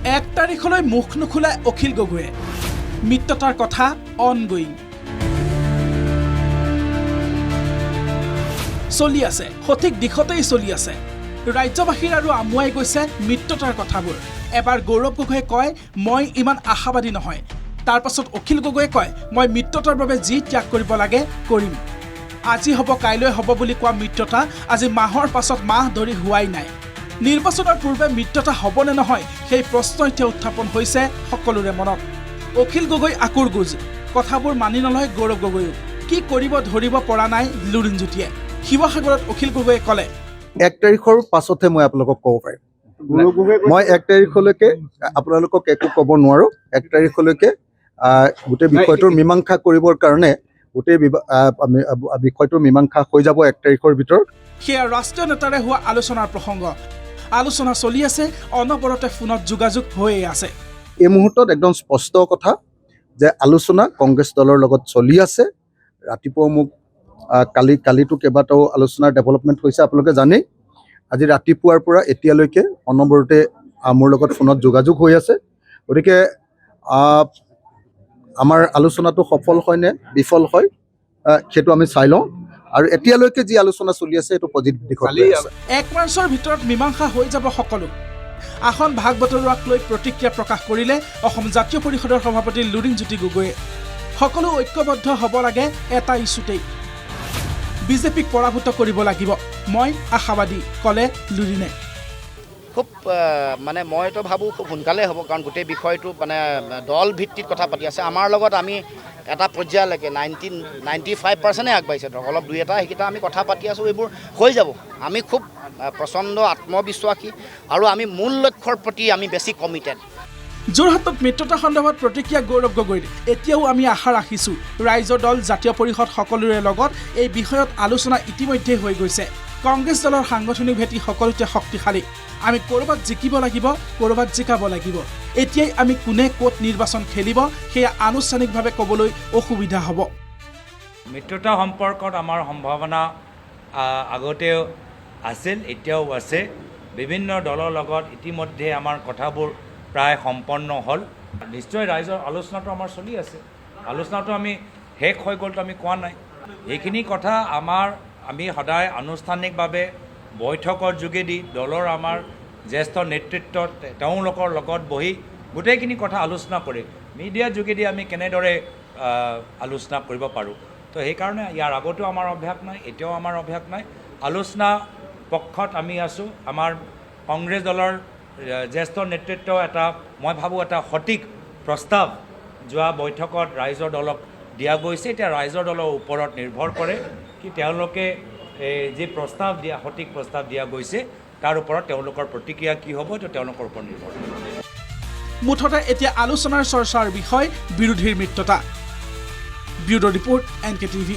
1 তাৰিখলৈ মুখ নুখুলাই অখিল গগৈয়ে মিত্ৰতাৰ কথা অনগোয়িং চলি আছে সঠিক দিশতেই চলি আছে ৰাজ্যবাসীৰ আৰু আমুৱাই গৈছে মিত্ৰতাৰ কথাবোৰ এবাৰ গৌৰৱ গগৈয়ে কয় মই ইমান আশাবাদী নহয় তাৰ পাছত অখিল গগৈয়ে কয় মই মিত্ৰতাৰ বাবে যি ত্যাগ কৰিব লাগে কৰিম আজি হ'ব কাইলৈ হ'ব বুলি কোৱা মিত্ৰতা আজি মাহৰ পাছত মাহ ধৰি হোৱাই নাই নিৰ্বাচনৰ পূৰ্বে মিত্ৰতা হ'ব নে নহয় সেই প্ৰশ্ন এতিয়া উত্থাপন হৈছে সকলোৰে মনত অখিল গগৈ আকুৰ গুজ কথাবোৰ মানি নলয় গৌৰৱ গগৈও কি কৰিব ধৰিব পৰা নাই লুৰিণজ্যোতিয়ে শিৱসাগৰত অখিল গগৈয়ে ক'লে 1 তাৰিখৰ পাছতহে মই আপোনালোকক ক'ব পাৰিম মই 1 তাৰিখলৈকে আপোনালোকক একো ক'ব নোৱাৰো 1 তাৰিখলৈকে গোটেই বিষয়টোৰ মীমাংসা কৰিবৰ কাৰণে গোটেই বিষয়টোৰ মীমাংসা হৈ যাব 1 তাৰিখৰ ভিতৰত সেয়া ৰাষ্ট্ৰীয় নেতাৰে হোৱা আলোচনাৰ প্ৰসংগ আলোচনা চলি আছে অনবৰতে ফোনত যোগাযোগ হৈয়ে আছে এই মুহূৰ্তত একদম স্পষ্ট কথা যে আলোচনা কংগ্ৰেছ দলৰ লগত চলি আছে ৰাতিপুৱা মোক কালিতো কেইবাটাও আলোচনাৰ ডেভেলপমেণ্ট হৈছে আপোনালোকে জানেই আজি ৰাতিপুৱাৰ পৰা এতিয়ালৈকে অনবৰতে মোৰ লগত ফোনত যোগাযোগ হৈ আছে গতিকে আমাৰ আলোচনাটো সফল হয় নে বিফল হয় সেইটো আমি চাই লওঁ আৰু এতিয়ালৈকে যি আলোচনা চলি আছে এইটো পজিটিভ দিশত আছে 1 মাৰ্চৰ ভিতৰত মীমাংসা হৈ যাব সকলো আসন ভাগ বতৰুৱাক লৈ প্ৰতিক্ৰিয়া প্ৰকাশ কৰিলে অসম জাতীয় পৰিষদৰ সভাপতি লুৰিণজ্যোতি গগৈয়ে সকলো ঐক্যবদ্ধ হ'ব লাগে এটা ইছ্যুতেই বিজেপিক পৰাভূত কৰিব লাগিব মই আশাবাদী ক'লে লুৰিণে খুব মানে মইতো ভাবোঁ খুব সোনকালে হ'ব কাৰণ গোটেই বিষয়টো মানে দল ভিত্তিত কথা পাতি আছে আমাৰ লগত আমি এটা পৰ্যায়লৈকে 95% আগবাঢ়িছে ধৰক অলপ দুই এটা সেইকেইটা আমি কথা পাতি আছোঁ এইবোৰ হৈ যাব আমি খুব প্ৰচণ্ড আত্মবিশ্বাসী আৰু আমি মূল লক্ষ্যৰ প্ৰতি আমি বেছি কমিটেড যোৰহাটত মিত্ৰতা সন্দৰ্ভত প্ৰতিক্ৰিয়া গৌৰৱ গগৈৰ এতিয়াও আমি আশা ৰাখিছোঁ ৰাইজৰ দল জাতীয় পৰিষদ সকলোৰে লগত এই বিষয়ত আলোচনা ইতিমধ্যে হৈ গৈছে কংগ্ৰেছ দলৰ সাংগঠনিক ভেটি সকলোতে শক্তিশালী আমি ক'ৰবাত জিকিব লাগিব ক'ৰবাত জিকাব লাগিব এতিয়াই আমি কোনে ক'ত নিৰ্বাচন খেলিব সেয়া আনুষ্ঠানিকভাৱে ক'বলৈ অসুবিধা হ'ব মিত্ৰতা সম্পৰ্কত আমাৰ সম্ভাৱনা আগতেও আছিল এতিয়াও আছে বিভিন্ন দলৰ লগত ইতিমধ্যে আমাৰ কথাবোৰ প্ৰায় সম্পন্ন হ'ল নিশ্চয় ৰাইজৰ আলোচনাটো আমাৰ চলি আছে আলোচনাটো আমি শেষ হৈ গ'লতো আমি কোৱা নাই এইখিনি কথা আমি সদায় আনুষ্ঠানিকভাৱে বৈঠকৰ যোগেদি দলৰ আমাৰ জ্যেষ্ঠ নেতৃত্বত তেওঁলোকৰ লগত বহি গোটেইখিনি কথা আলোচনা কৰি মিডিয়াৰ যোগেদি আমি কেনেদৰে আলোচনা কৰিব পাৰোঁ তো সেইকাৰণে ইয়াৰ আগতেও আমাৰ অভ্যাস নাই এতিয়াও আমাৰ অভ্যাস নাই আলোচনা পক্ষত আমি আছোঁ আমাৰ কংগ্ৰেছ দলৰ জ্যেষ্ঠ নেতৃত্ব এটা মই ভাবোঁ এটা সঠিক প্ৰস্তাৱ যোৱা বৈঠকত ৰাইজৰ দলক দিয়া গৈছে এতিয়া ৰাইজৰ দলৰ ওপৰত নিৰ্ভৰ কৰে কি তেওঁলোকে যি প্ৰস্তাৱ দিয়া সঠিক প্ৰস্তাৱ দিয়া গৈছে তাৰ ওপৰত তেওঁলোকৰ প্ৰতিক্ৰিয়া কি হ'ব এইটো তেওঁলোকৰ ওপৰত নিৰ্ভৰ কৰে মুঠতে এতিয়া আলোচনাৰ চৰ্চাৰ বিষয় বিৰোধীৰ মিত্ৰতা ব্যুৰ' ৰিপৰ্ট NK TV